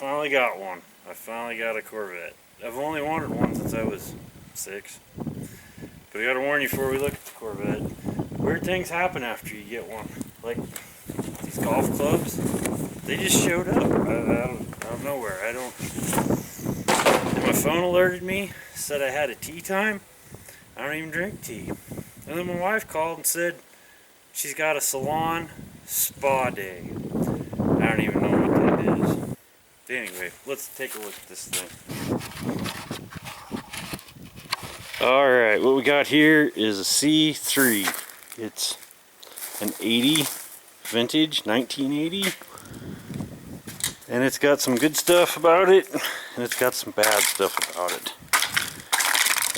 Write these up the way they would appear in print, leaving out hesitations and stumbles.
finally got one. I finally got a Corvette. I've only wanted one since I was 6. But I gotta warn you before we look at the Corvette. Weird things happen after you get one. Like these golf clubs, they just showed up out of nowhere. And my phone alerted me, said I had a tea time. I don't even drink tea. And then my wife called and said she's got a salon spa day. I don't even know what that is. Anyway, let's take a look at this thing. Alright, what we got here is a C3. It's an 80 vintage, 1980. And it's got some good stuff about it, and it's got some bad stuff about it.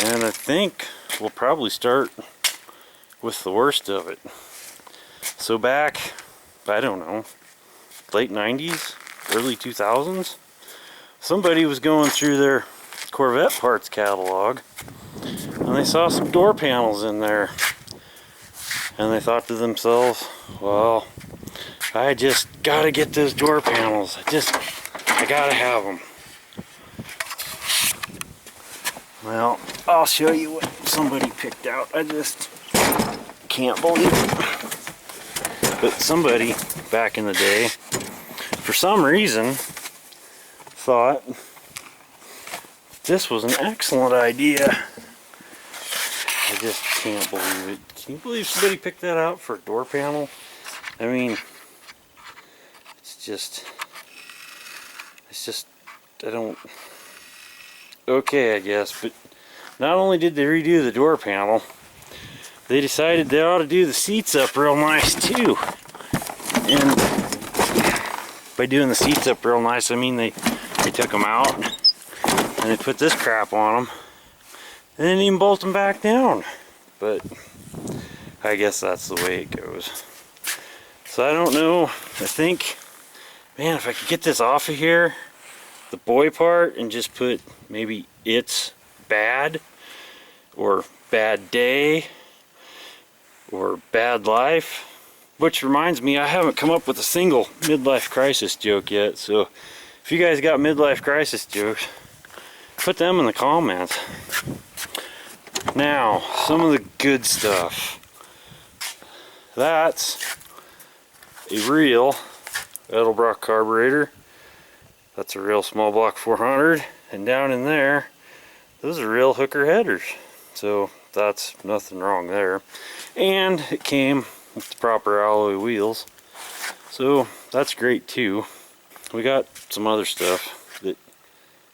And I think we'll probably start with the worst of it. So back, I don't know, late 90s, early 2000s, somebody was going through their Corvette parts catalog and they saw some door panels in there, and they thought to themselves, well, I just gotta get those door panels. I gotta have them. Well, I'll show you what somebody picked out. I just can't believe it. But somebody back in the day, for some reason, thought this was an excellent idea. I just can't believe it. Can you believe somebody picked that out for a door panel? I mean, it's just, I don't, okay, I guess, but not only did they redo the door panel, they decided they ought to do the seats up real nice too. And by doing the seats up real nice, I mean they took them out and they put this crap on them and didn't even bolt them back down. But I guess that's the way it goes. So I don't know. I think, man, if I could get this off of here, the boy part, and just put maybe it's bad or bad day or bad life. Which reminds me, I haven't come up with a single midlife crisis joke yet, so if you guys got midlife crisis jokes, put them in the comments. Now, some of the good stuff. That's a real Edelbrock carburetor. That's a real small block 400, and down in there, those are real hooker headers. So that's nothing wrong there. And it came with the proper alloy wheels, so that's great too. We got some other stuff that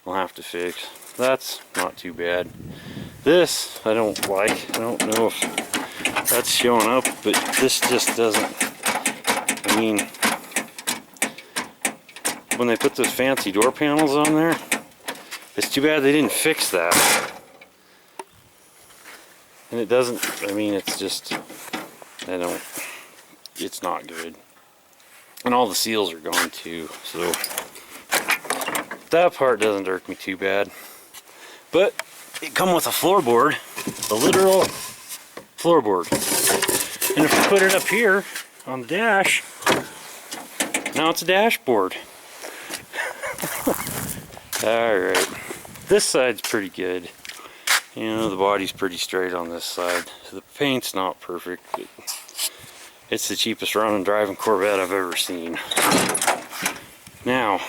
we'll have to fix. That's not too bad. This I don't like. I don't know if that's showing up, but this just doesn't, I mean, when they put those fancy door panels on there, it's too bad they didn't fix that. And it doesn't, I mean, it's just, it's not good. And all the seals are gone too, so that part doesn't irk me too bad. But it come with a floorboard, a literal floorboard. And if we put it up here on the dash, now it's a dashboard. Alright, this side's pretty good. You know, the body's pretty straight on this side. So the paint's not perfect, but it's the cheapest running driving Corvette I've ever seen. Now,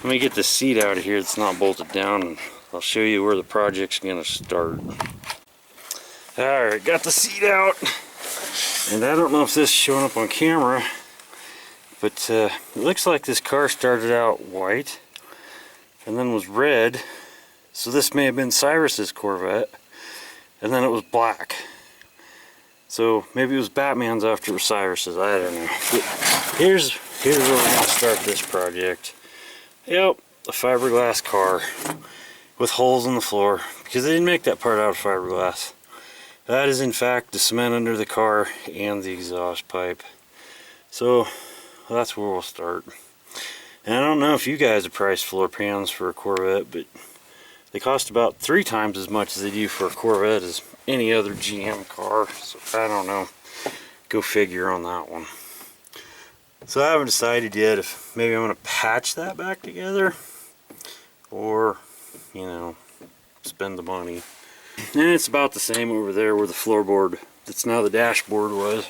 let me get this seat out of here that's not bolted down, and I'll show you where the project's gonna start. Alright, got the seat out, and I don't know if this is showing up on camera, but it looks like this car started out white and then was red. So this may have been Cyrus's Corvette, and then it was black. So maybe it was Batman's after it was Cyrus's, I don't know. But here's where we're going to start this project. Yep, a fiberglass car with holes in the floor, because they didn't make that part out of fiberglass. That is in fact the cement under the car and the exhaust pipe. So that's where we'll start. And I don't know if you guys have priced floor pans for a Corvette, but they cost about 3 times as much as they do for a Corvette as any other GM car. So I don't know. Go figure on that one. So I haven't decided yet if maybe I'm going to patch that back together or, you know, spend the money. And it's about the same over there where the floorboard that's now the dashboard was.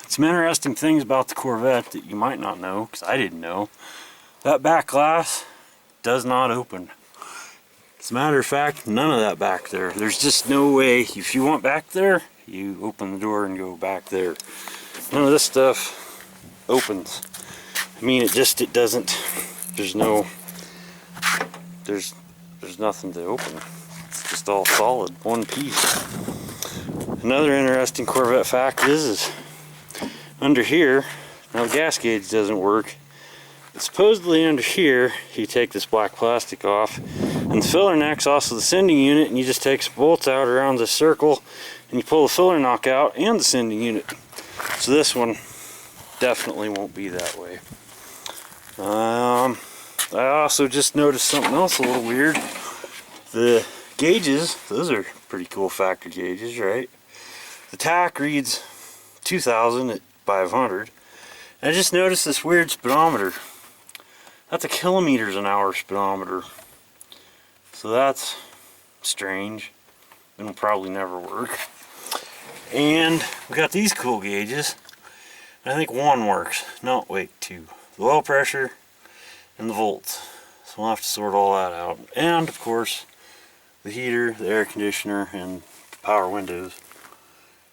Some interesting things about the Corvette that you might not know, because I didn't know. That back glass does not open. As a matter of fact, none of that back there. There's just no way. If you want back there, you open the door and go back there. None of this stuff opens. I mean, it doesn't. There's nothing to open. It's just all solid, one piece. Another interesting Corvette fact is under here, now the gas gauge doesn't work. But supposedly under here, you take this black plastic off, and the filler neck's also the sending unit, and you just take some bolts out around this circle, and you pull the filler knock out and the sending unit. So this one definitely won't be that way. I also just noticed something else a little weird. The gauges, those are pretty cool factory gauges, right? The tach reads 2000 at 500. And I just noticed this weird speedometer. That's a kilometers an hour speedometer. So that's strange. It'll probably never work. And we got these cool gauges. I think one works. No, wait, two. The oil pressure and the volts. So we'll have to sort all that out. And of course, the heater, the air conditioner, and the power windows.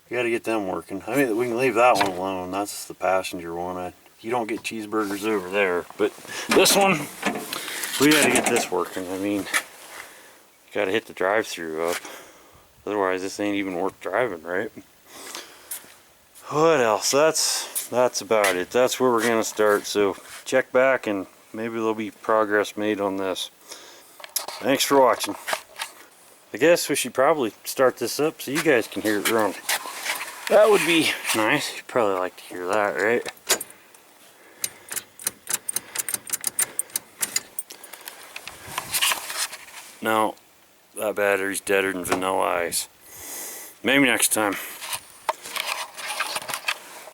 You got to get them working. I mean, we can leave that one alone. That's the passenger one. You don't get cheeseburgers over there. But this one, we got to get this working. I mean, you got to hit the drive-through up. Otherwise, this ain't even worth driving, right? What else? That's about it. That's where we're going to start. So check back and maybe there'll be progress made on this. Thanks for watching. I guess we should probably start this up so you guys can hear it run. That would be nice. You'd probably like to hear that, right? No, that battery's deader than vanilla ice. Maybe next time.